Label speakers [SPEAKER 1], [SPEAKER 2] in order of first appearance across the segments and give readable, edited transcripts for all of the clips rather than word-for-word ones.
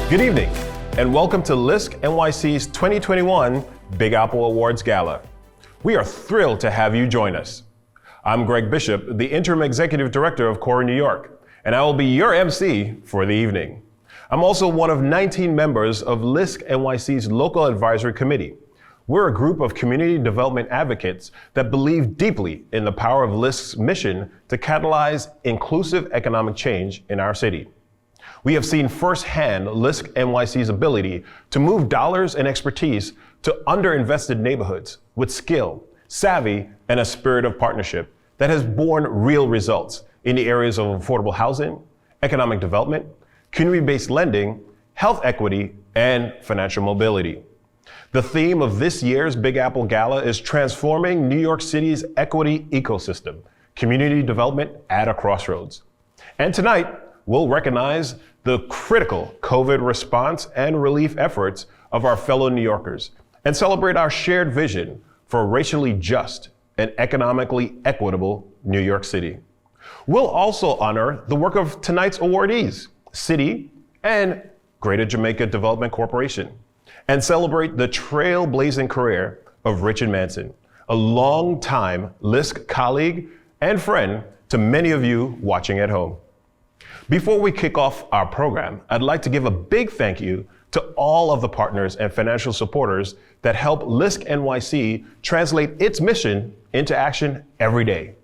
[SPEAKER 1] Good evening, and welcome to Lisk NYC's 2021 Big Apple Awards Gala. We are thrilled to have you join us. I'm Greg Bishop, the Interim Executive Director of CORE New York, and I will be your MC for the evening. I'm also one of 19 members of Lisk NYC's Local Advisory Committee. We're a group of community development advocates that believe deeply in the power of Lisk's mission to catalyze inclusive economic change in our city. We have seen firsthand Lisk NYC's ability to move dollars and expertise to underinvested neighborhoods with skill, savvy, and a spirit of partnership that has borne real results in the areas of affordable housing, economic development, community-based lending, health equity, and financial mobility. The theme of this year's Big Apple Gala is transforming New York City's equity ecosystem, community development at a crossroads. And tonight, we'll recognize the critical COVID response and relief efforts of our fellow New Yorkers and celebrate our shared vision for a racially just and economically equitable New York City. We'll also honor the work of tonight's awardees, City and Greater Jamaica Development Corporation, and celebrate the trailblazing career of Richard Manson, a longtime Lisk colleague and friend to many of you watching at home. Before we kick off our program, I'd like to give a big thank you to all of the partners and financial supporters that help Lisk NYC translate its mission into action every day.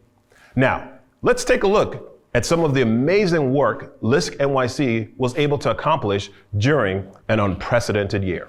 [SPEAKER 1] Now, let's take a look at some of the amazing work Lisk NYC was able to accomplish during an unprecedented year.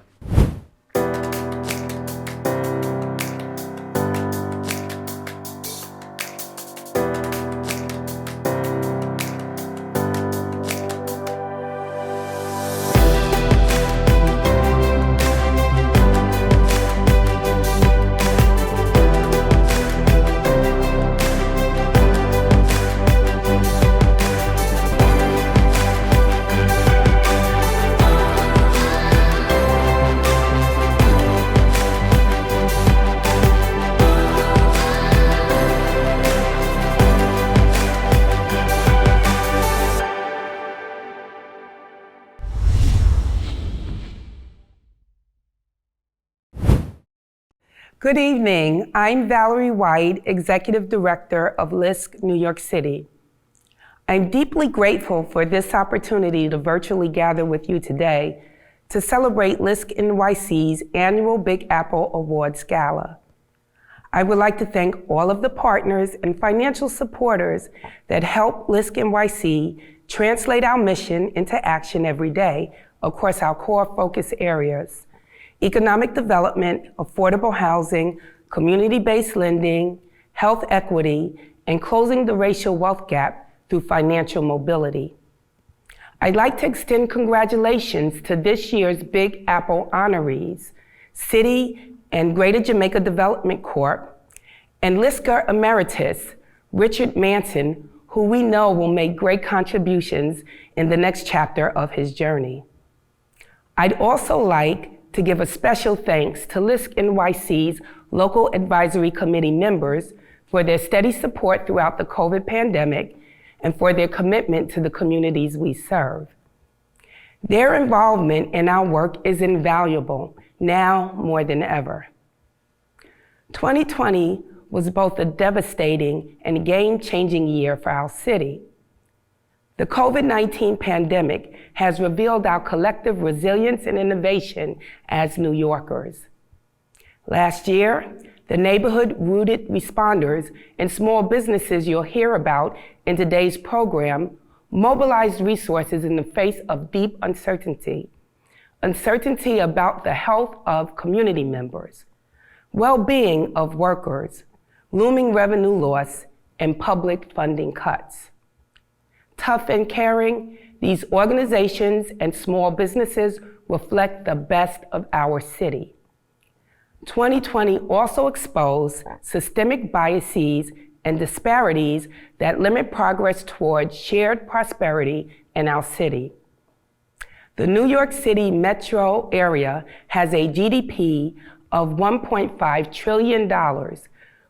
[SPEAKER 2] Good evening. I'm Valerie White, Executive Director of Lisk New York City. I'm deeply grateful for this opportunity to virtually gather with you today to celebrate Lisk NYC's annual Big Apple Awards Gala. I would like to thank all of the partners and financial supporters that help Lisk NYC translate our mission into action every day across our core focus areas: economic development, affordable housing, community-based lending, health equity, and closing the racial wealth gap through financial mobility. I'd like to extend congratulations to this year's Big Apple honorees, City and Greater Jamaica Development Corp., and Lisker Emeritus, Richard Manson, who we know will make great contributions in the next chapter of his journey. I'd also like to give a special thanks to Lisk NYC's Local Advisory Committee members for their steady support throughout the COVID pandemic and for their commitment to the communities we serve. Their involvement in our work is invaluable, now more than ever. 2020 was both a devastating and game-changing year for our city. The COVID-19 pandemic has revealed our collective resilience and innovation as New Yorkers. Last year, the neighborhood-rooted responders and small businesses you'll hear about in today's program mobilized resources in the face of deep uncertainty. Uncertainty about the health of community members, well-being of workers, looming revenue loss, and public funding cuts. Tough and caring, these organizations and small businesses reflect the best of our city. 2020 also exposed systemic biases and disparities that limit progress towards shared prosperity in our city. The New York City metro area has a GDP of $1.5 trillion,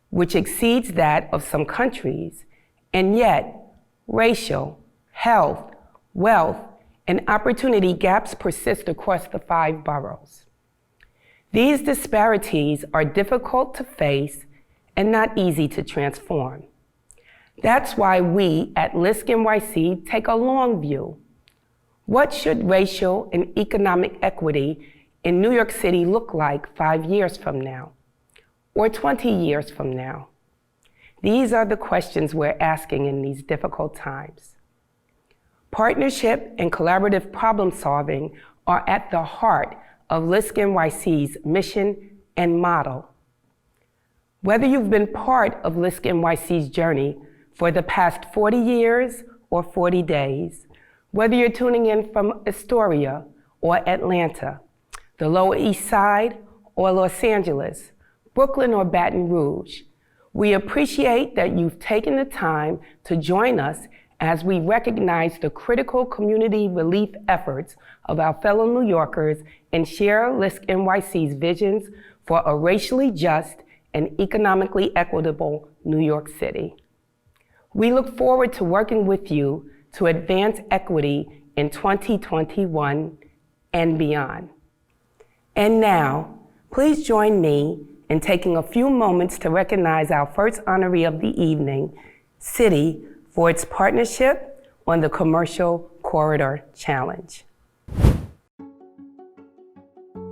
[SPEAKER 2] which exceeds that of some countries, and yet racial, health, wealth, and opportunity gaps persist across the 5 boroughs. These disparities are difficult to face and not easy to transform. That's why we at LISC NYC take a long view. What should racial and economic equity in New York City look like 5 years from now, or 20 years from now? These are the questions we're asking in these difficult times. Partnership and collaborative problem solving are at the heart of LISC NYC's mission and model. Whether you've been part of LISC NYC's journey for the past 40 years or 40 days, whether you're tuning in from Astoria or Atlanta, the Lower East Side or Los Angeles, Brooklyn or Baton Rouge, we appreciate that you've taken the time to join us as we recognize the critical community relief efforts of our fellow New Yorkers and share LISC NYC's visions for a racially just and economically equitable New York City. We look forward to working with you to advance equity in 2021 and beyond. And now, please join me in taking a few moments to recognize our first honoree of the evening, Citi, for its partnership on the Commercial Corridor Challenge.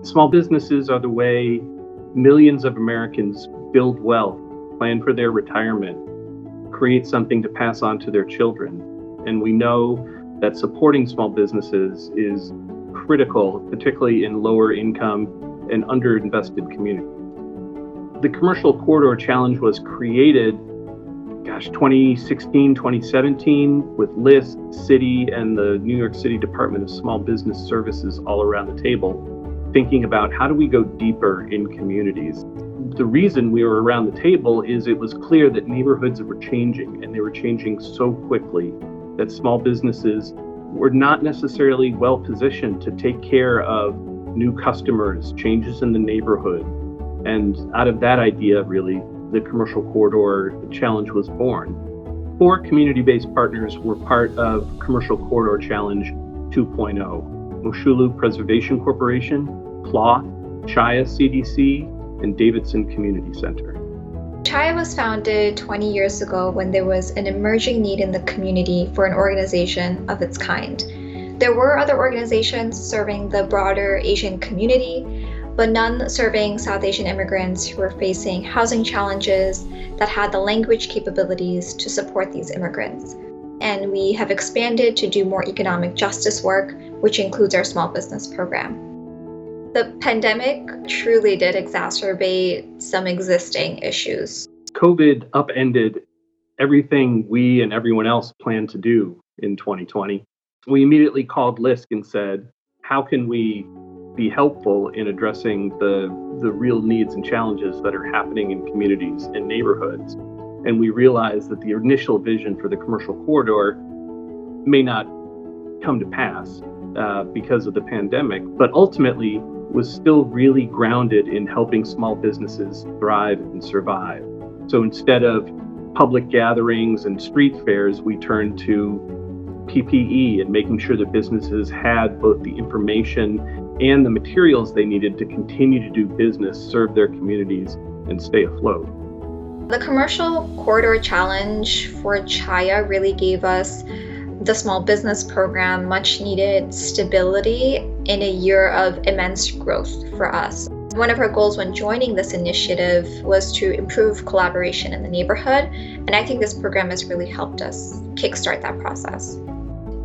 [SPEAKER 3] Small businesses are the way millions of Americans build wealth, plan for their retirement, create something to pass on to their children. And we know that supporting small businesses is critical, particularly in lower income and underinvested communities. The Commercial Corridor Challenge was created, 2016, 2017, with Lisk, Citi, and the New York City Department of Small Business Services all around the table, thinking about how do we go deeper in communities. The reason we were around the table is it was clear that neighborhoods were changing, and they were changing so quickly that small businesses were not necessarily well positioned to take care of new customers, changes in the neighborhood. And out of that idea, really, the Commercial Corridor Challenge was born. 4 community-based partners were part of Commercial Corridor Challenge 2.0. Moshulu Preservation Corporation, Cloth, Chaya CDC, and Davidson Community Center.
[SPEAKER 4] Chaya was founded 20 years ago when there was an emerging need in the community for an organization of its kind. There were other organizations serving the broader Asian community, but none serving South Asian immigrants who were facing housing challenges that had the language capabilities to support these immigrants. And we have expanded to do more economic justice work, which includes our small business program. The pandemic truly did exacerbate some existing issues.
[SPEAKER 3] COVID upended everything we and everyone else planned to do in 2020. We immediately called Lisk and said, how can we be helpful in addressing the real needs and challenges that are happening in communities and neighborhoods? And we realized that the initial vision for the Commercial Corridor may not come to pass because of the pandemic, but ultimately was still really grounded in helping small businesses thrive and survive. So instead of public gatherings and street fairs, we turned to PPE and making sure that businesses had both the information and the materials they needed to continue to do business, serve their communities, and stay afloat.
[SPEAKER 4] The Commercial Corridor Challenge for Chaya really gave us, the small business program, much needed stability in a year of immense growth for us. One of our goals when joining this initiative was to improve collaboration in the neighborhood, and I think this program has really helped us kickstart that process.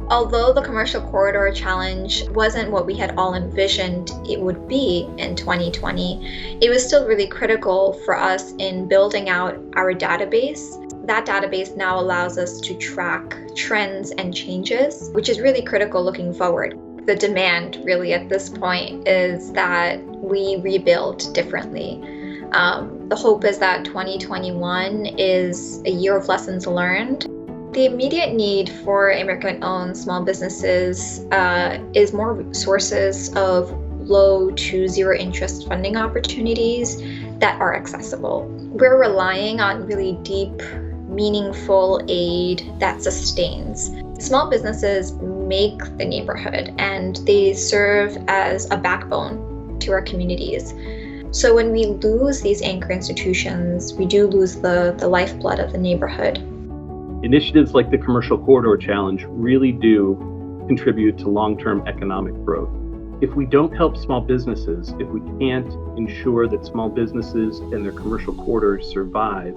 [SPEAKER 4] Although the Commercial Corridor Challenge wasn't what we had all envisioned it would be in 2020, it was still really critical for us in building out our database. That database now allows us to track trends and changes, which is really critical looking forward. The demand really at this point is that we rebuild differently. The hope is that 2021 is a year of lessons learned. The immediate need for immigrant-owned small businesses is more sources of low to zero interest funding opportunities that are accessible. We're relying on really deep, meaningful aid that sustains. Small businesses make the neighborhood, and they serve as a backbone to our communities. So when we lose these anchor institutions, we do lose the lifeblood of the neighborhood.
[SPEAKER 3] Initiatives like the Commercial Corridor Challenge really do contribute to long-term economic growth. If we don't help small businesses, if we can't ensure that small businesses and their commercial corridors survive,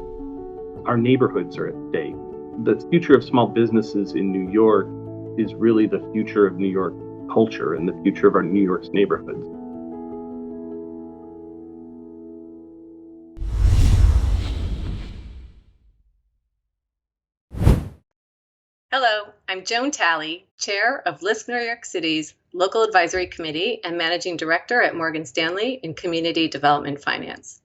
[SPEAKER 3] our neighborhoods are at stake. The future of small businesses in New York is really the future of New York culture and the future of our New York's neighborhoods.
[SPEAKER 5] Hello, I'm Joan Talley, Chair of LISC New York City's Local Advisory Committee and Managing Director at Morgan Stanley in Community Development Finance.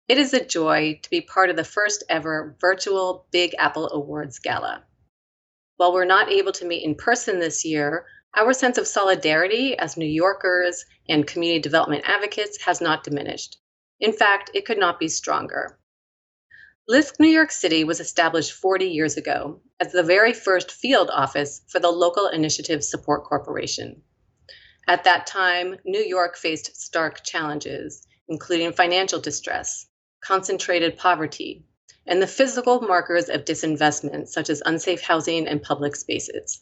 [SPEAKER 5] It is a joy to be part of the first ever virtual Big Apple Awards Gala. While we're not able to meet in person this year, our sense of solidarity as New Yorkers and community development advocates has not diminished. In fact, it could not be stronger. Lisk New York City was established 40 years ago as the very first field office for the Local Initiative Support Corporation. At that time, New York faced stark challenges, including financial distress, concentrated poverty, and the physical markers of disinvestment, such as unsafe housing and public spaces.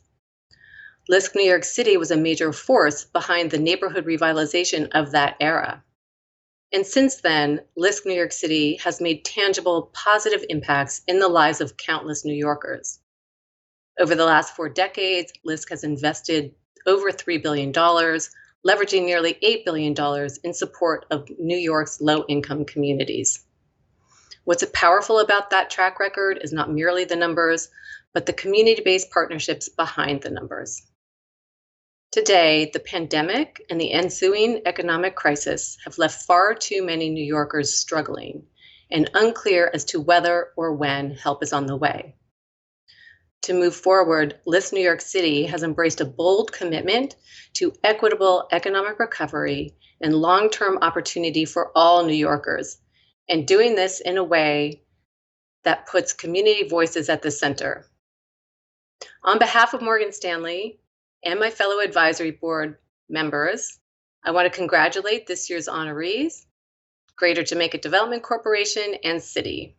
[SPEAKER 5] Lisk New York City was a major force behind the neighborhood revitalization of that era. And since then, Lisk New York City has made tangible, positive impacts in the lives of countless New Yorkers. Over the last 4 decades, Lisk has invested over $3 billion, leveraging nearly $8 billion in support of New York's low-income communities. What's powerful about that track record is not merely the numbers, but the community-based partnerships behind the numbers. Today, the pandemic and the ensuing economic crisis have left far too many New Yorkers struggling and unclear as to whether or when help is on the way. To move forward, Lisk New York City has embraced a bold commitment to equitable economic recovery and long-term opportunity for all New Yorkers, and doing this in a way that puts community voices at the center. On behalf of Morgan Stanley and my fellow advisory board members, I want to congratulate this year's honorees, Greater Jamaica Development Corporation and City.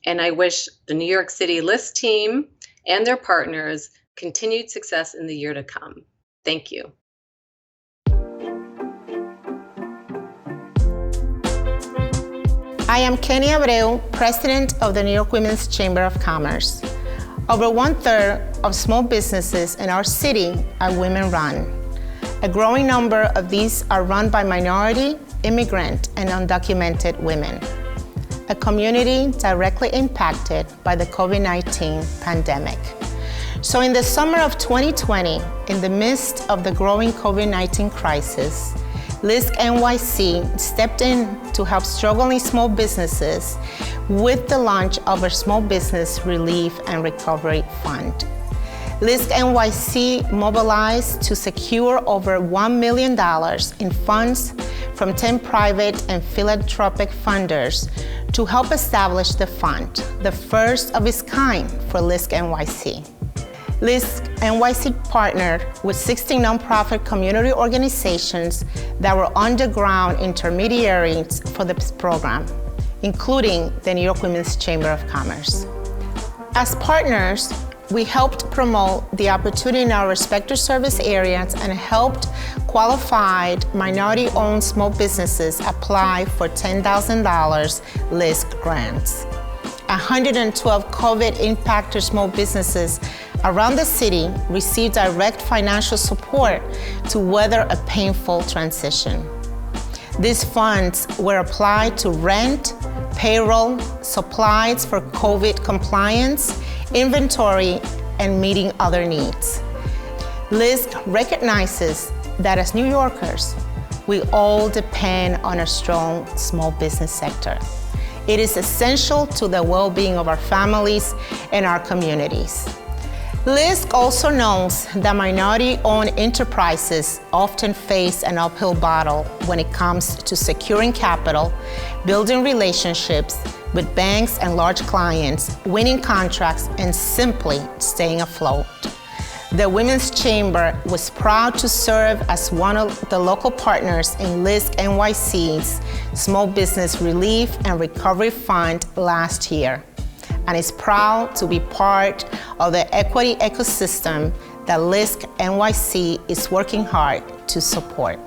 [SPEAKER 5] And I wish the New York City Lisk team and their partners continued success in the year to come. Thank you.
[SPEAKER 6] I am Kenny Abreu, President of the New York Women's Chamber of Commerce. Over 1/3 of small businesses in our city are women-run. A growing number of these are run by minority, immigrant, and undocumented women, a community directly impacted by the COVID-19 pandemic. So in the summer of 2020, in the midst of the growing COVID-19 crisis, LISC NYC stepped in to help struggling small businesses with the launch of a Small Business Relief and Recovery Fund. LISC NYC mobilized to secure over $1 million in funds from 10 private and philanthropic funders to help establish the fund, the first of its kind for LISC NYC. LISC NYC partnered with 60 nonprofit community organizations that were underground intermediaries for this program, including the New York Women's Chamber of Commerce. As partners, we helped promote the opportunity in our respective service areas and helped qualified minority-owned small businesses apply for $10,000 LISC grants. 112 COVID-impacted small businesses around the city received direct financial support to weather a painful transition. These funds were applied to rent, payroll, supplies for COVID compliance, inventory, and meeting other needs. LISC recognizes that as New Yorkers, we all depend on a strong small business sector. It is essential to the well-being of our families and our communities. LISC also knows that minority-owned enterprises often face an uphill battle when it comes to securing capital, building relationships with banks and large clients, winning contracts, and simply staying afloat. The Women's Chamber was proud to serve as one of the local partners in LISC NYC's Small Business Relief and Recovery Fund last year, and is proud to be part of the equity ecosystem that LISC NYC is working hard to support.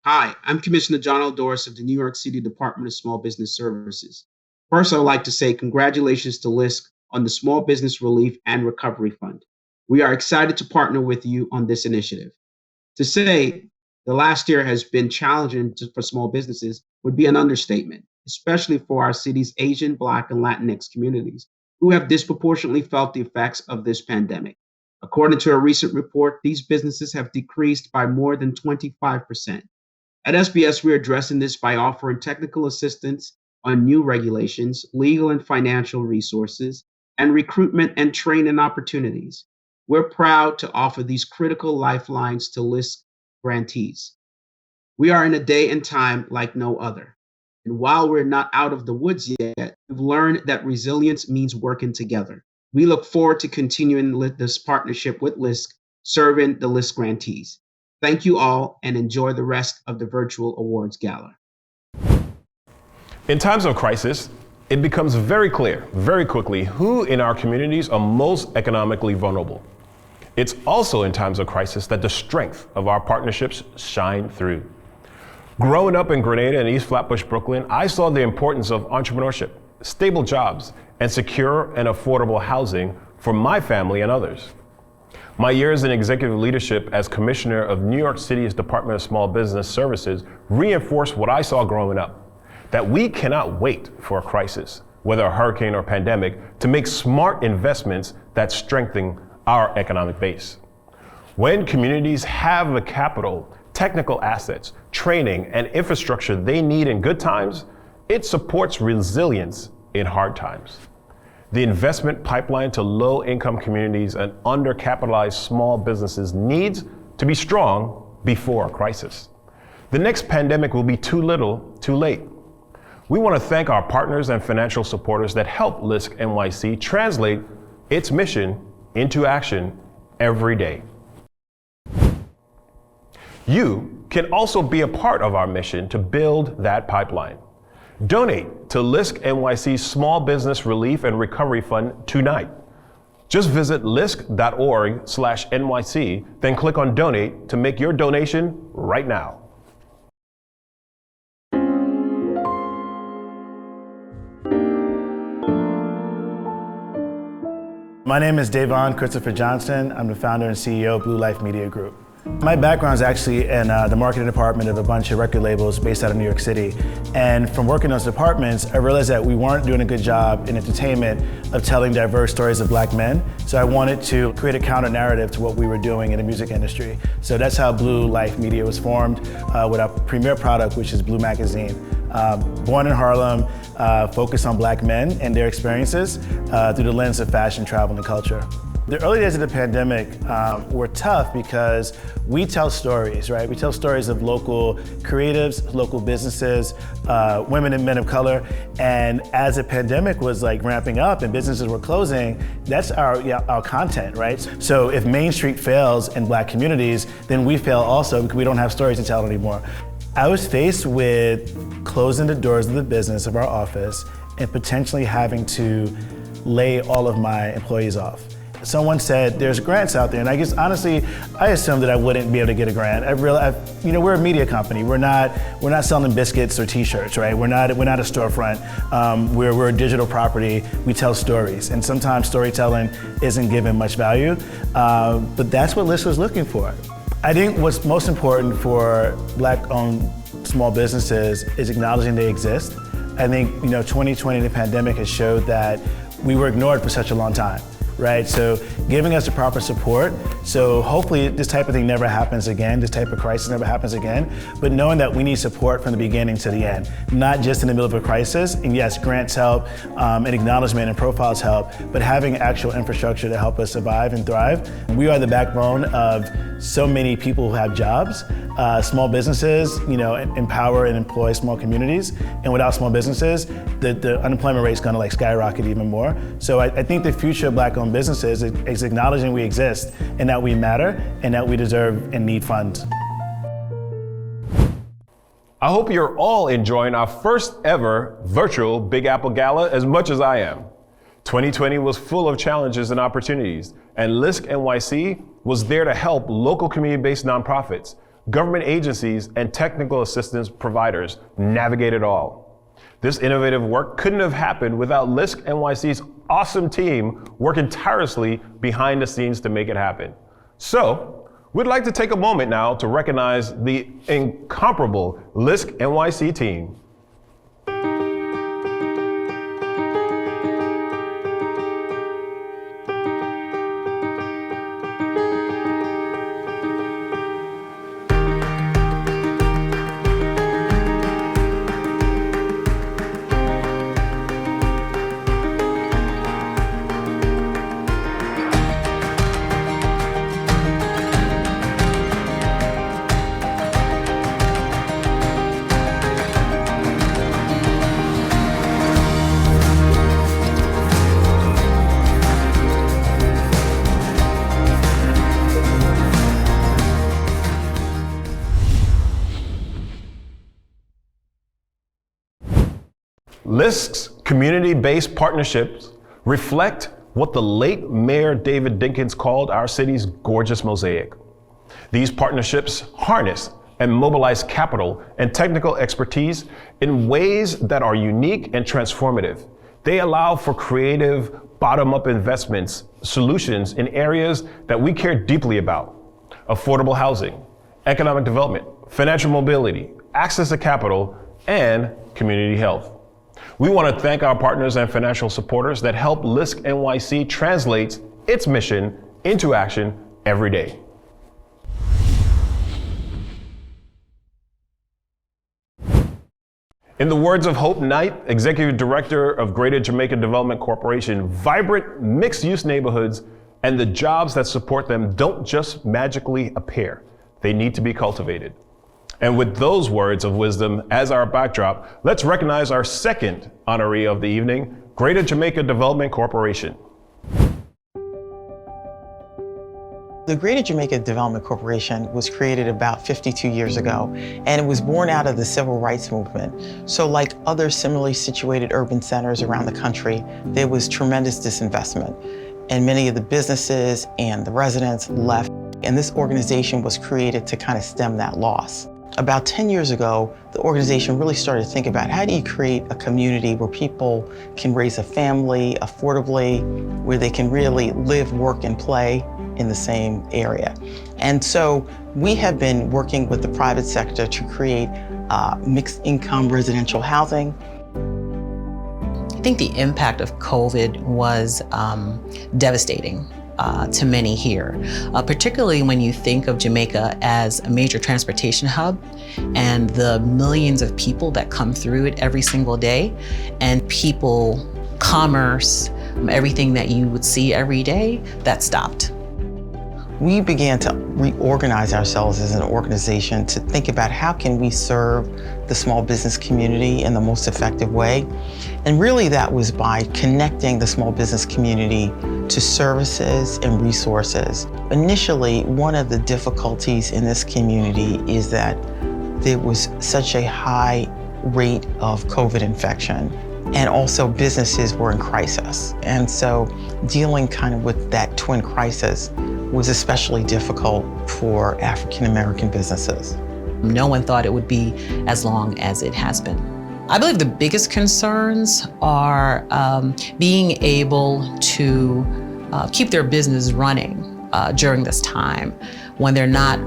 [SPEAKER 7] Hi, I'm Commissioner John Eldoris of the New York City Department of Small Business Services. First, I'd like to say congratulations to Lisk on the Small Business Relief and Recovery Fund. We are excited to partner with you on this initiative. To say the last year has been challenging for small businesses would be an understatement, especially for our city's Asian, Black, and Latinx communities, who have disproportionately felt the effects of this pandemic. According to a recent report, these businesses have decreased by more than 25%. At SBS, we're addressing this by offering technical assistance on new regulations, legal and financial resources, and recruitment and training opportunities. We're proud to offer these critical lifelines to LISK grantees. We are in a day and time like no other. And while we're not out of the woods yet, we've learned that resilience means working together. We look forward to continuing this partnership with LISK, serving the LISK grantees. Thank you all, and enjoy the rest of the virtual awards gala.
[SPEAKER 1] In times of crisis, it becomes very clear, very quickly, who in our communities are most economically vulnerable. It's also in times of crisis that the strength of our partnerships shine through. Growing up in Grenada and East Flatbush, Brooklyn, I saw the importance of entrepreneurship, stable jobs, and secure and affordable housing for my family and others. My years in executive leadership as commissioner of New York City's Department of Small Business Services reinforced what I saw growing up, that we cannot wait for a crisis, whether a hurricane or pandemic, to make smart investments that strengthen our economic base. When communities have the capital, technical assets, training, and infrastructure they need in good times, it supports resilience in hard times. The investment pipeline to low-income communities and undercapitalized small businesses needs to be strong before a crisis. The next pandemic will be too little, too late. We want to thank our partners and financial supporters that help LISC NYC translate its mission into action every day. You can also be a part of our mission to build that pipeline. Donate to LISC NYC's Small Business Relief and Recovery Fund tonight. Just visit lisk.org/NYC, then click on Donate to make your donation right now.
[SPEAKER 8] My name is Devon Christopher Johnson. I'm the founder and CEO of Blue Life Media Group. My background is actually in the marketing department of a bunch of record labels based out of New York City. And from working in those departments, I realized that we weren't doing a good job in entertainment of telling diverse stories of Black men. So I wanted to create a counter narrative to what we were doing in the music industry. So that's how Blue Life Media was formed with our premier product, which is Blue Magazine. Born in Harlem, focused on Black men and their experiences through the lens of fashion, travel, and culture. The early days of the pandemic were tough because we tell stories, right? We tell stories of local creatives, local businesses, women and men of color. And as the pandemic was like ramping up and businesses were closing, that's our content, right? So if Main Street fails in Black communities, then we fail also because we don't have stories to tell anymore. I was faced with closing the doors of the business of our office and potentially having to lay all of my employees off. Someone said there's grants out there, and I guess honestly, I assumed that I wouldn't be able to get a grant. We're a media company. We're not selling biscuits or T-shirts, right? We're not a storefront. We're a digital property. We tell stories, and sometimes storytelling isn't given much value, but that's what Lisk was looking for. I think what's most important for Black-owned small businesses is acknowledging they exist. I think 2020, the pandemic has showed that we were ignored for such a long time. Right, so giving us the proper support, so hopefully this type of thing never happens again, this type of crisis never happens again, but knowing that we need support from the beginning to the end, not just in the middle of a crisis, and yes, grants help, and acknowledgement and profiles help, but having actual infrastructure to help us survive and thrive. We are the backbone of so many people who have jobs, small businesses, empower and employ small communities. And without small businesses, the unemployment rate is going to like skyrocket even more. So I think the future of Black-owned businesses is acknowledging we exist and that we matter and that we deserve and need funds.
[SPEAKER 1] I hope you're all enjoying our first ever virtual Big Apple Gala as much as I am. 2020 was full of challenges and opportunities, and Lisk NYC was there to help local community-based nonprofits, government agencies, and technical assistance providers navigate it all. This innovative work couldn't have happened without Lisk NYC's awesome team working tirelessly behind the scenes to make it happen. So, we'd like to take a moment now to recognize the incomparable Lisk NYC team. Lisk's community-based partnerships reflect what the late Mayor David Dinkins called our city's gorgeous mosaic. These partnerships harness and mobilize capital and technical expertise in ways that are unique and transformative. They allow for creative, bottom-up investments, solutions in areas that we care deeply about: affordable housing, economic development, financial mobility, access to capital, and community health. We want to thank our partners and financial supporters that help Lisk NYC translate its mission into action every day. In the words of Hope Knight, Executive Director of Greater Jamaica Development Corporation, vibrant mixed-use neighborhoods and the jobs that support them don't just magically appear. They need to be cultivated. And with those words of wisdom as our backdrop, let's recognize our second honoree of the evening, Greater Jamaica Development Corporation.
[SPEAKER 9] The Greater Jamaica Development Corporation was created about 52 years ago, and it was born out of the civil rights movement. So like other similarly situated urban centers around the country, there was tremendous disinvestment, and many of the businesses and the residents left, and this organization was created to kind of stem that loss. About 10 years ago, the organization really started to think about how do you create a community where people can raise a family affordably, where they can really live, work, and play in the same area. And so we have been working with the private sector to create mixed income residential housing.
[SPEAKER 10] I think the impact of COVID was devastating to many here, particularly when you think of Jamaica as a major transportation hub and the millions of people that come through it every single day, and people, commerce, everything that you would see every day, that stopped.
[SPEAKER 9] We began to reorganize ourselves as an organization to think about how can we serve the small business community in the most effective way. And really that was by connecting the small business community to services and resources. Initially, one of the difficulties in this community is that there was such a high rate of COVID infection, and also businesses were in crisis. And so dealing kind of with that twin crisis was especially difficult for African American businesses.
[SPEAKER 10] No one thought it would be as long as it has been. I believe the biggest concerns are being able to keep their business running during this time when they're not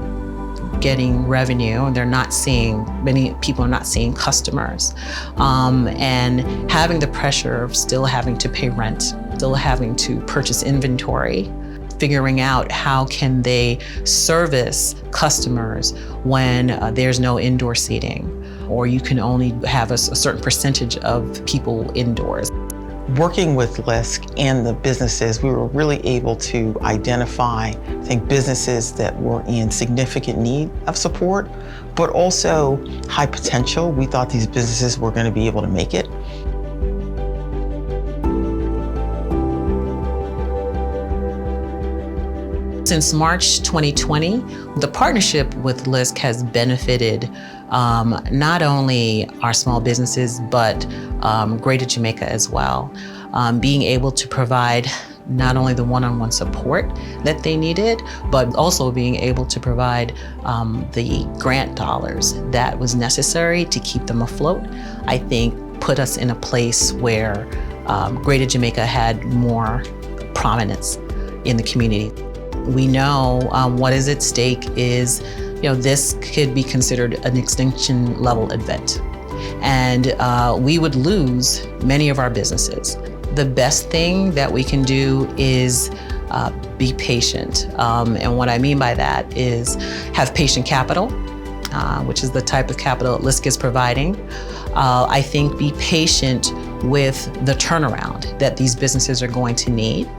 [SPEAKER 10] getting revenue and they're not seeing, many people are not seeing customers, and having the pressure of still having to pay rent, still having to purchase inventory, figuring out how can they service customers when there's no indoor seating, or you can only have a certain percentage of people indoors.
[SPEAKER 9] Working with Lisk and the businesses, we were really able to identify, I think, businesses that were in significant need of support, but also high potential. We thought these businesses were going to be able to make it.
[SPEAKER 10] Since March 2020, the partnership with Lisk has benefited not only our small businesses, but Greater Jamaica as well. Being able to provide not only the one-on-one support that they needed, but also being able to provide the grant dollars that was necessary to keep them afloat, I think put us in a place where Greater Jamaica had more prominence in the community. We know what is at stake is, this could be considered an extinction level event. And we would lose many of our businesses. The best thing that we can do is be patient. And what I mean by that is have patient capital, which is the type of capital Lisk is providing. I think be patient with the turnaround that these businesses are going to need.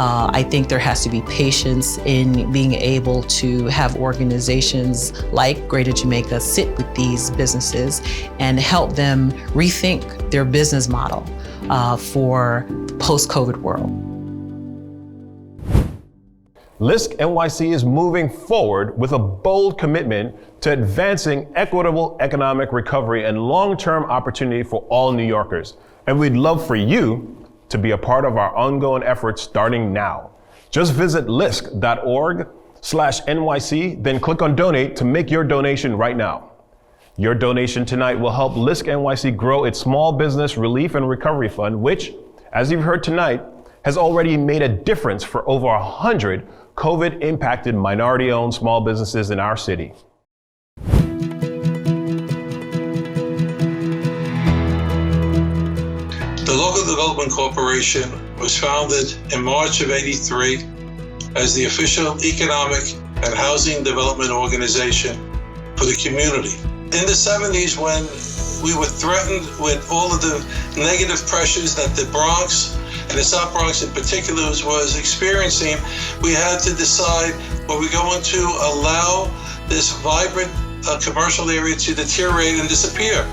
[SPEAKER 10] I think there has to be patience in being able to have organizations like Greater Jamaica sit with these businesses and help them rethink their business model for post-COVID world.
[SPEAKER 1] Lisk NYC is moving forward with a bold commitment to advancing equitable economic recovery and long-term opportunity for all New Yorkers. And we'd love for you to be a part of our ongoing efforts starting now. Just visit lisk.org/NYC, then click on donate to make your donation right now. Your donation tonight will help Lisk NYC grow its Small Business Relief and Recovery Fund, which, as you've heard tonight, has already made a difference for over 100 COVID-impacted minority-owned small businesses in our city.
[SPEAKER 11] The Local Development Corporation was founded in March of '83 as the official economic and housing development organization for the community. In the 70s, when we were threatened with all of the negative pressures that the Bronx, and the South Bronx in particular, was experiencing, we had to decide, were we going to allow this vibrant commercial area to deteriorate and disappear?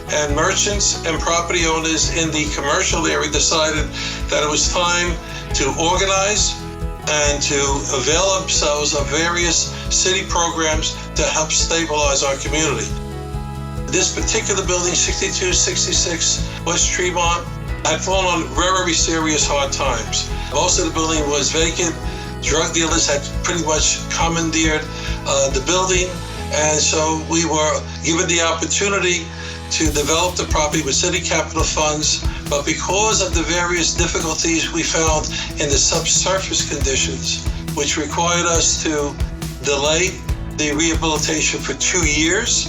[SPEAKER 11] And merchants and property owners in the commercial area decided that it was time to organize and to avail themselves of various city programs to help stabilize our community. This particular building, 6266 West Tremont, had fallen on very serious hard times. Most of the building was vacant. Drug dealers had pretty much commandeered the building. And so we were given the opportunity to develop the property with city capital funds, but because of the various difficulties we found in the subsurface conditions, which required us to delay the rehabilitation for 2 years.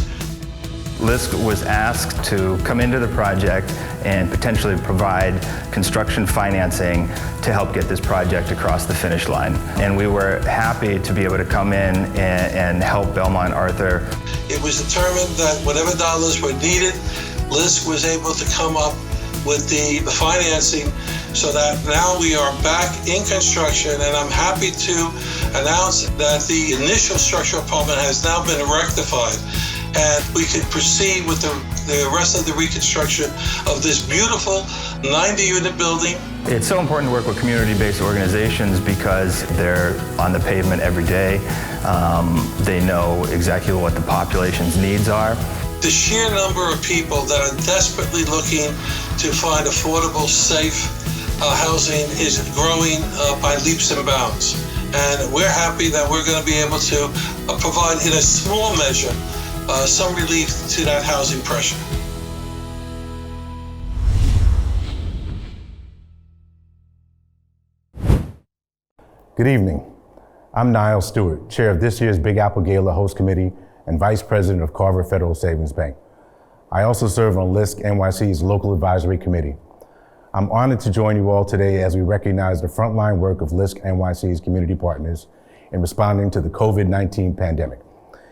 [SPEAKER 12] Lisk was asked to come into the project and potentially provide construction financing to help get this project across the finish line. And we were happy to be able to come in and help Belmont Arthur.
[SPEAKER 11] It was determined that whatever dollars were needed, Lisk was able to come up with the financing so that now we are back in construction, and I'm happy to announce that the initial structural problem has now been rectified. And we can proceed with the rest of the reconstruction of this beautiful 90-unit building.
[SPEAKER 12] It's so important to work with community-based organizations because they're on the pavement every day. They know exactly what the population's needs are.
[SPEAKER 11] The sheer number of people that are desperately looking to find affordable, safe housing is growing by leaps and bounds. And we're happy that we're going to be able to provide, in a small measure, some relief to that housing pressure.
[SPEAKER 13] Good evening. I'm Niall Stewart, chair of this year's Big Apple Gala host committee and vice president of Carver Federal Savings Bank. I also serve on Lisk NYC's local advisory committee. I'm honored to join you all today as we recognize the frontline work of Lisk NYC's community partners in responding to the COVID-19 pandemic,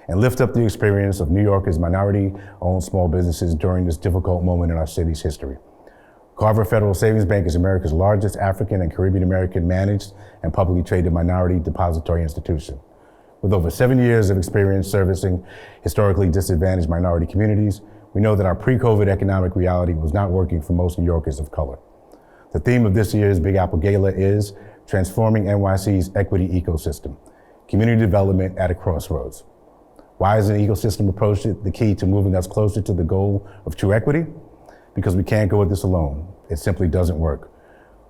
[SPEAKER 13] and lift up the experience of New Yorkers' minority-owned small businesses during this difficult moment in our city's history. Carver Federal Savings Bank is America's largest African and Caribbean American managed and publicly traded minority depository institution. With over 7 years of experience servicing historically disadvantaged minority communities, we know that our pre-COVID economic reality was not working for most New Yorkers of color. The theme of this year's Big Apple Gala is Transforming NYC's Equity Ecosystem, Community Development at a Crossroads. Why is an ecosystem approach the key to moving us closer to the goal of true equity? Because we can't go at this alone. It simply doesn't work.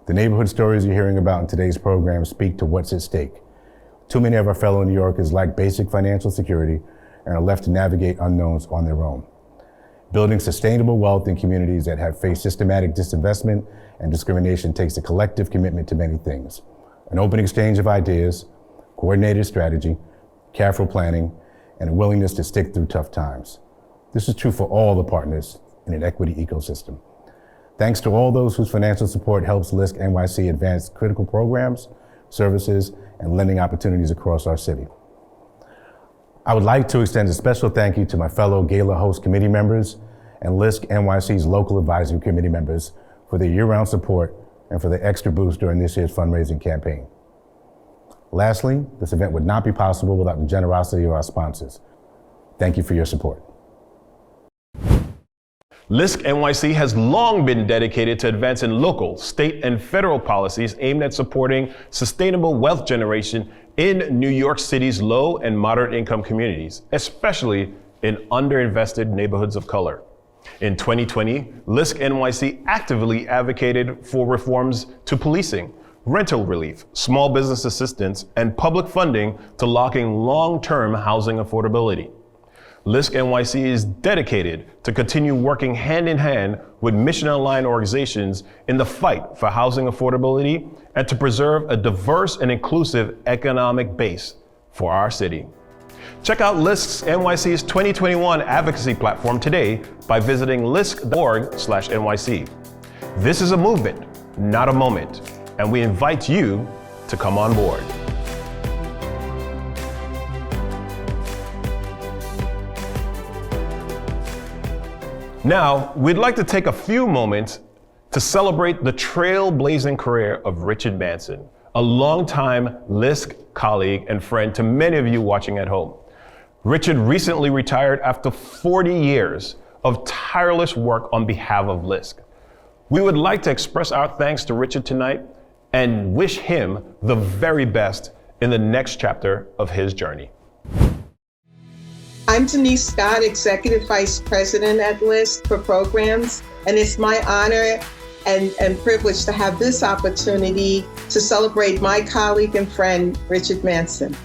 [SPEAKER 13] The neighborhood stories you're hearing about in today's program speak to what's at stake. Too many of our fellow New Yorkers lack basic financial security and are left to navigate unknowns on their own. Building sustainable wealth in communities that have faced systematic disinvestment and discrimination takes a collective commitment to many things: an open exchange of ideas, coordinated strategy, careful planning, and a willingness to stick through tough times. This is true for all the partners in an equity ecosystem. Thanks to all those whose financial support helps Lisk NYC advance critical programs, services, and lending opportunities across our city. I would like to extend a special thank you to my fellow Gala host committee members and Lisk NYC's local advisory committee members for their year-round support and for the extra boost during this year's fundraising campaign. Lastly, this event would not be possible without the generosity of our sponsors. Thank you for your support.
[SPEAKER 1] Lisk NYC has long been dedicated to advancing local, state, and federal policies aimed at supporting sustainable wealth generation in New York City's low and moderate income communities, especially in underinvested neighborhoods of color. In 2020, Lisk NYC actively advocated for reforms to policing, rental relief, small business assistance, and public funding to lock in long-term housing affordability. Lisk NYC is dedicated to continue working hand in hand with mission-aligned organizations in the fight for housing affordability and to preserve a diverse and inclusive economic base for our city. Check out Lisk NYC's 2021 advocacy platform today by visiting lisk.org/NYC. This is a movement, not a moment, and we invite you to come on board. Now, we'd like to take a few moments to celebrate the trailblazing career of Richard Manson, a longtime Lisk colleague and friend to many of you watching at home. Richard recently retired after 40 years of tireless work on behalf of Lisk. We would like to express our thanks to Richard tonight and wish him the very best in the next chapter of his journey.
[SPEAKER 14] I'm Denise Scott, Executive Vice President at Lisk for Programs, and it's my honor and privilege to have this opportunity to celebrate my colleague and friend, Richard Manson.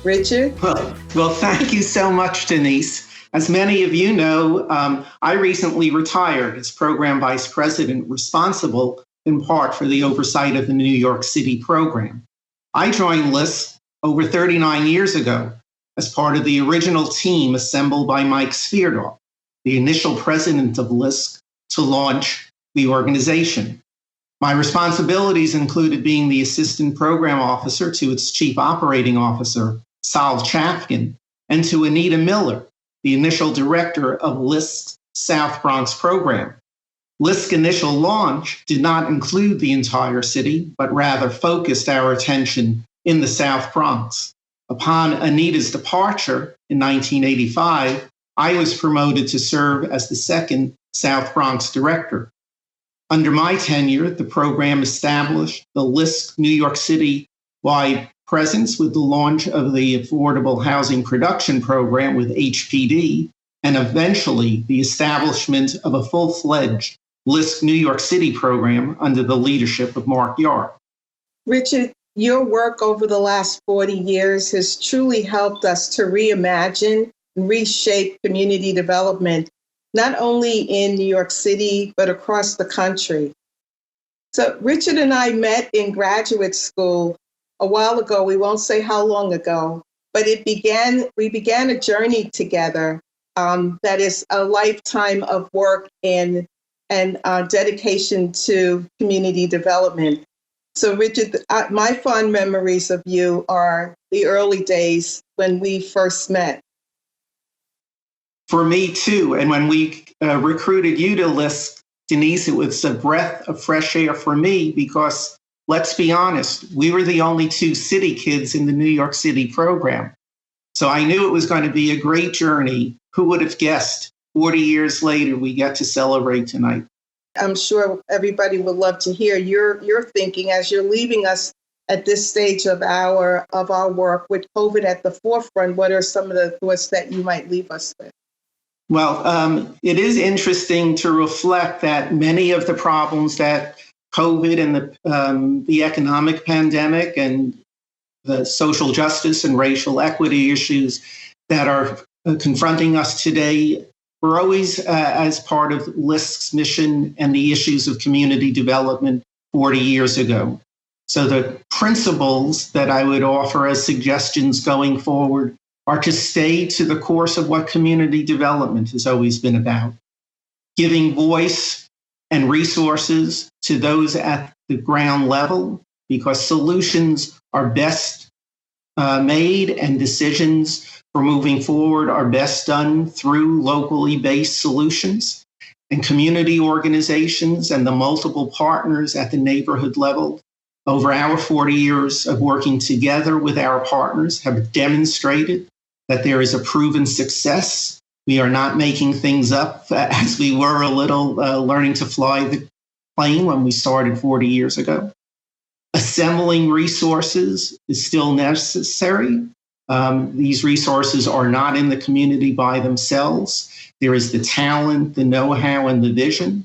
[SPEAKER 14] Richard?
[SPEAKER 15] Well, thank you so much, Denise. As many of you know, I recently retired as Program Vice President, responsible in part for the oversight of the New York City program. I joined Lisk over 39 years ago as part of the original team assembled by Mike Svierdorf, the initial president of Lisk, to launch the organization. My responsibilities included being the assistant program officer to its chief operating officer, Sal Chafkin, and to Anita Miller, the initial director of Lisk's South Bronx program. Lisk's initial launch did not include the entire city, but rather focused our attention in the South Bronx. Upon Anita's departure in 1985, I was promoted to serve as the second South Bronx director. Under my tenure, the program established the Lisk New York City-wide presence with the launch of the Affordable Housing Production Program with HPD, and eventually the establishment of a full-fledged Lisk New York City program under the leadership of Mark Yard.
[SPEAKER 14] Richard, your work over the last 40 years has truly helped us to reimagine and reshape community development, not only in New York City, but across the country. So Richard and I met in graduate school a while ago. We won't say how long ago, but we began a journey together that is a lifetime of work and dedication to community development. So Richard, my fond memories of you are the early days when we first met.
[SPEAKER 15] For me too, and when we recruited you to Lisk Denise, it was a breath of fresh air for me because, let's be honest, we were the only two city kids in the New York City program. So I knew it was going to be a great journey. Who would have guessed 40 years later we get to celebrate tonight?
[SPEAKER 14] I'm sure everybody would love to hear your thinking as you're leaving us at this stage of our work with COVID at the forefront. What are some of the thoughts that you might leave us with?
[SPEAKER 15] Well, it is interesting to reflect that many of the problems that COVID and the economic pandemic and the social justice and racial equity issues that are confronting us today were always as part of Lisk's mission and the issues of community development 40 years ago. So the principles that I would offer as suggestions going forward are to stay to the course of what community development has always been about, giving voice and resources to those at the ground level, because solutions are best made and decisions for moving forward are best done through locally based solutions, and community organizations and the multiple partners at the neighborhood level over our 40 years of working together with our partners have demonstrated that there is a proven success. We are not making things up as we were a little learning to fly the plane when we started 40 years ago. Assembling resources is still necessary. These resources are not in the community by themselves. There is the talent, the know-how, and the vision,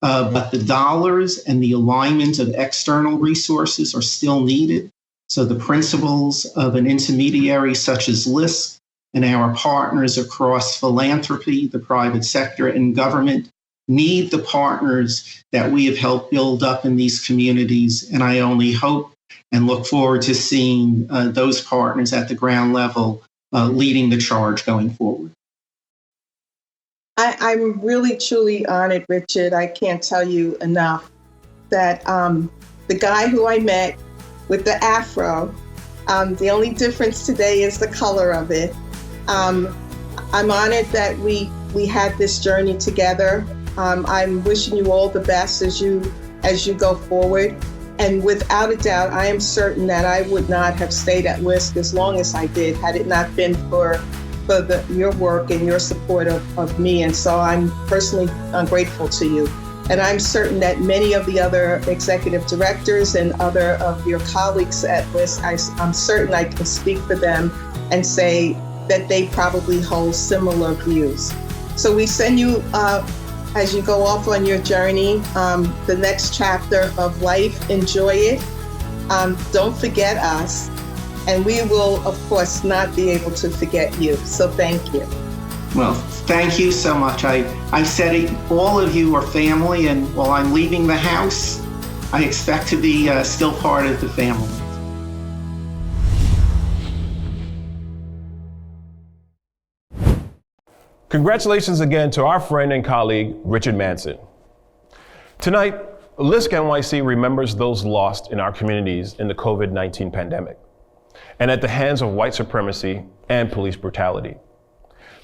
[SPEAKER 15] but the dollars and the alignment of external resources are still needed. So the principles of an intermediary such as Lisk and our partners across philanthropy, the private sector, and government need the partners that we have helped build up in these communities. And I only hope and look forward to seeing those partners at the ground level leading the charge going forward.
[SPEAKER 14] I'm really, truly honored, Richard. I can't tell you enough that the guy who I met with the afro, the only difference today is the color of it. I'm honored that we had this journey together. I'm wishing you all the best as you go forward. And without a doubt, I am certain that I would not have stayed at Lisk as long as I did had it not been for your work and your support of me. And so I'm personally grateful to you. And I'm certain that many of the other executive directors and other of your colleagues at Lisk, I'm certain I can speak for them and say that they probably hold similar views. So we send you, as you go off on your journey, the next chapter of life, enjoy it. Don't forget us. And we will, of course, not be able to forget you. So thank you.
[SPEAKER 15] Well, thank you so much. I said it, all of you are family, and while I'm leaving the house, I expect to be still part of the family.
[SPEAKER 1] Congratulations again to our friend and colleague, Richard Manson. Tonight, Lisk NYC remembers those lost in our communities in the COVID-19 pandemic and at the hands of white supremacy and police brutality.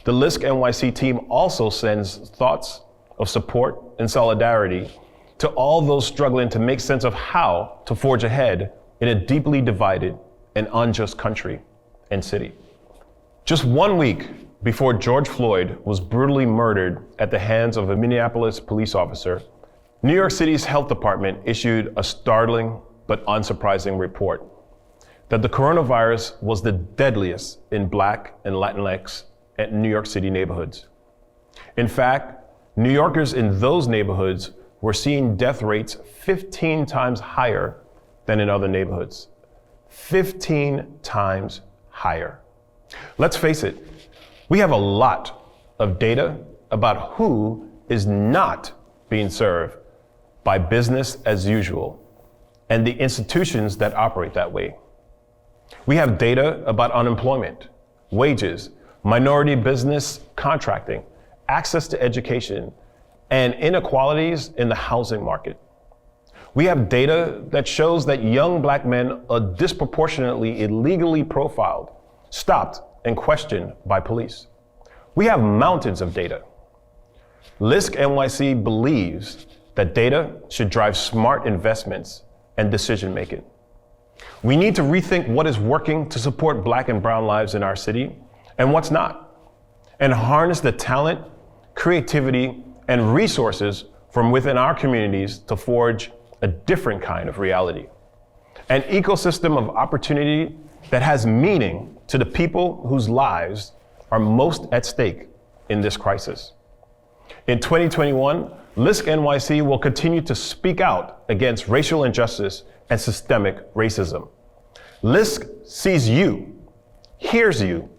[SPEAKER 1] The Lisk NYC team also sends thoughts of support and solidarity to all those struggling to make sense of how to forge ahead in a deeply divided and unjust country and city. Just 1 week before George Floyd was brutally murdered at the hands of a Minneapolis police officer, New York City's health department issued a startling but unsurprising report that the coronavirus was the deadliest in Black and Latinx and New York City neighborhoods. In fact, New Yorkers in those neighborhoods were seeing death rates 15 times higher than in other neighborhoods. 15 times higher. Let's face it, we have a lot of data about who is not being served by business as usual and the institutions that operate that way. We have data about unemployment, wages, minority business contracting, access to education, and inequalities in the housing market. We have data that shows that young Black men are disproportionately illegally profiled, stopped, and questioned by police. We have mountains of data. Lisk NYC believes that data should drive smart investments and decision making. We need to rethink what is working to support Black and brown lives in our city and what's not, and harness the talent, creativity, and resources from within our communities to forge a different kind of reality. An ecosystem of opportunity that has meaning to the people whose lives are most at stake in this crisis. In 2021, Lisk NYC will continue to speak out against racial injustice and systemic racism. Lisk sees you, hears you,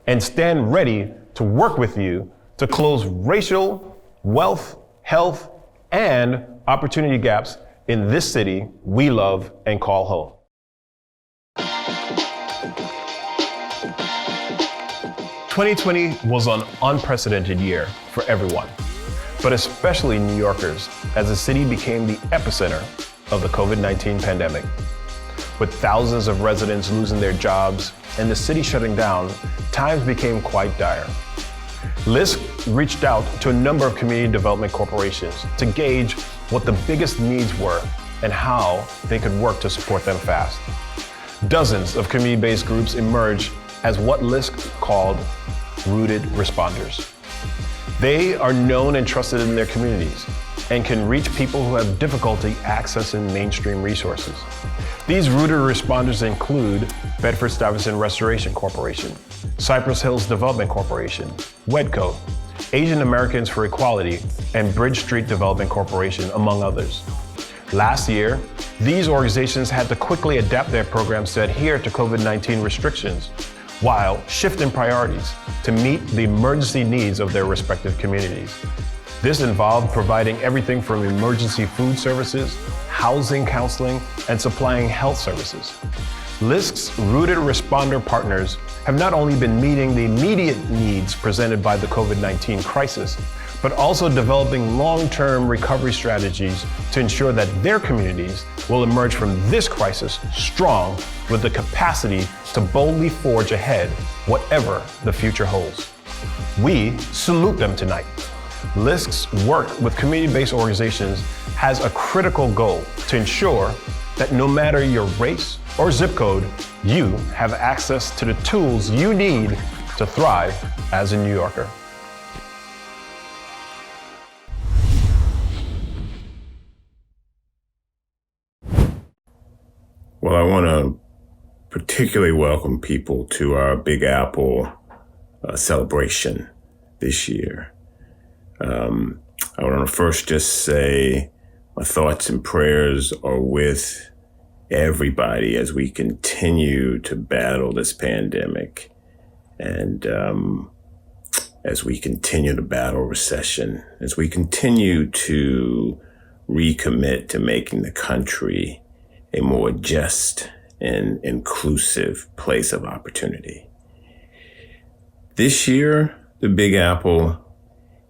[SPEAKER 1] and stand ready to work with you to close racial, wealth, health, and opportunity gaps in this city we love and call home. 2020 was an unprecedented year for everyone, but especially New Yorkers, as the city became the epicenter of the COVID-19 pandemic. With thousands of residents losing their jobs and the city shutting down, times became quite dire. Lisk reached out to a number of community development corporations to gauge what the biggest needs were and how they could work to support them fast. Dozens of community-based groups emerged as what Lisk called rooted responders. They are known and trusted in their communities and can reach people who have difficulty accessing mainstream resources. These rooted responders include Bedford-Stuyvesant Restoration Corporation, Cypress Hills Development Corporation, WEDCO, Asian Americans for Equality, and Bridge Street Development Corporation, among others. Last year, these organizations had to quickly adapt their programs to adhere to COVID-19 restrictions while shifting priorities to meet the emergency needs of their respective communities. This involved providing everything from emergency food services, housing counseling, and supplying health services. Lisk's rooted responder partners have not only been meeting the immediate needs presented by the COVID-19 crisis, but also developing long-term recovery strategies to ensure that their communities will emerge from this crisis strong with the capacity to boldly forge ahead, whatever the future holds. We salute them tonight. Lisk's work with community-based organizations has a critical goal to ensure that no matter your race or zip code, you have access to the tools you need to thrive as a New Yorker.
[SPEAKER 16] Well, I want to particularly welcome people to our Big Apple celebration this year. I want to first just say my thoughts and prayers are with everybody as we continue to battle this pandemic and as we continue to battle recession, as we continue to recommit to making the country a more just and inclusive place of opportunity. This year, the Big Apple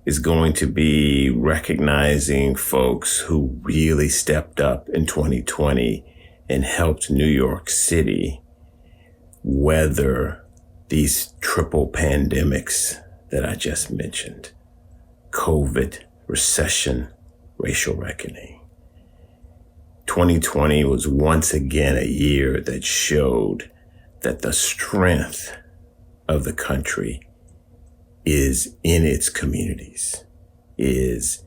[SPEAKER 16] is going to be recognizing folks who really stepped up in 2020 and helped New York City weather these triple pandemics that I just mentioned: COVID, recession, racial reckoning. 2020 was once again a year that showed that the strength of the country is in its communities, is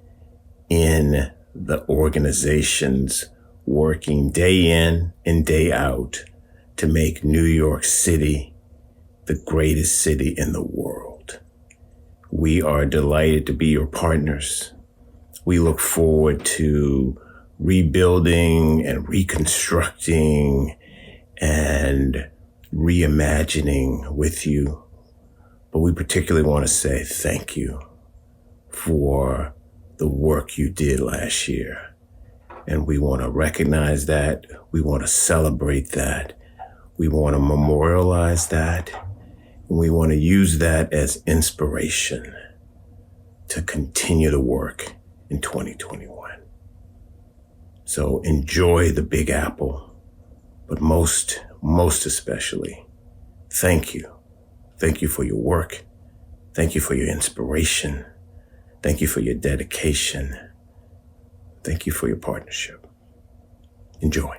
[SPEAKER 16] in the organizations working day in and day out to make New York City the greatest city in the world. We are delighted to be your partners. We look forward to rebuilding and reconstructing and reimagining with you. But we particularly want to say thank you for the work you did last year. And we want to recognize that. We want to celebrate that. We want to memorialize that. And we want to use that as inspiration to continue to work in 2021. So enjoy the Big Apple, but most especially, thank you. Thank you for your work. Thank you for your inspiration. Thank you for your dedication. Thank you for your partnership. Enjoy.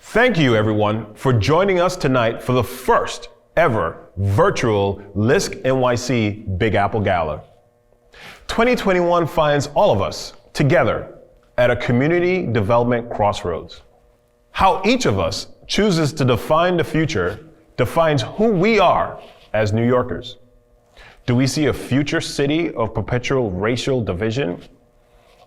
[SPEAKER 1] Thank you, everyone, for joining us tonight for the first ever virtual Lisk NYC Big Apple Gala. 2021 finds all of us together at a community development crossroads. How each of us chooses to define the future defines who we are as New Yorkers. Do we see a future city of perpetual racial division,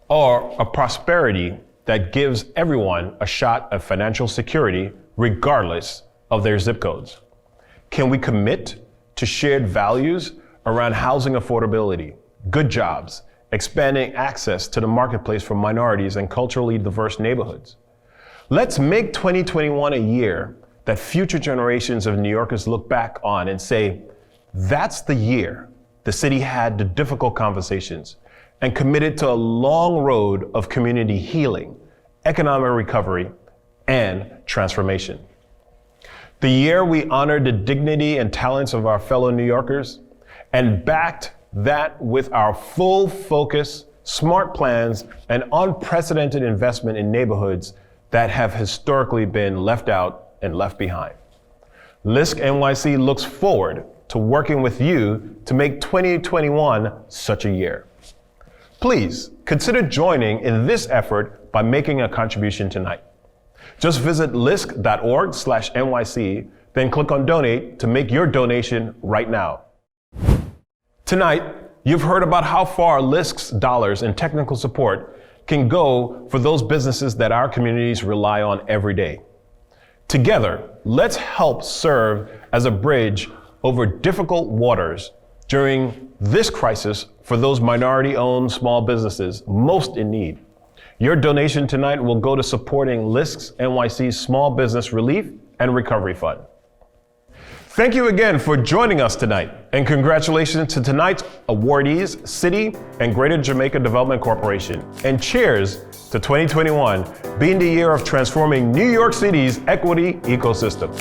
[SPEAKER 1] or a prosperity that gives everyone a shot at financial security regardless of their zip codes? Can we commit to shared values around housing affordability, good jobs, expanding access to the marketplace for minorities and culturally diverse neighborhoods? Let's make 2021 a year that future generations of New Yorkers look back on and say, that's the year the city had the difficult conversations and committed to a long road of community healing, economic recovery, and transformation. The year we honored the dignity and talents of our fellow New Yorkers and backed that with our full focus, smart plans, and unprecedented investment in neighborhoods that have historically been left out and left behind. Lisk NYC looks forward to working with you to make 2021 such a year. Please consider joining in this effort by making a contribution tonight. Just visit lisk.org/NYC, then click on donate to make your donation right now. Tonight, you've heard about how far Lisk's dollars and technical support can go for those businesses that our communities rely on every day. Together, let's help serve as a bridge over difficult waters during this crisis for those minority-owned small businesses most in need. Your donation tonight will go to supporting Lisk NYC's Small Business Relief and Recovery Fund. Thank you again for joining us tonight, and congratulations to tonight's awardees, City and Greater Jamaica Development Corporation, and cheers to 2021 being the year of transforming New York City's equity ecosystem.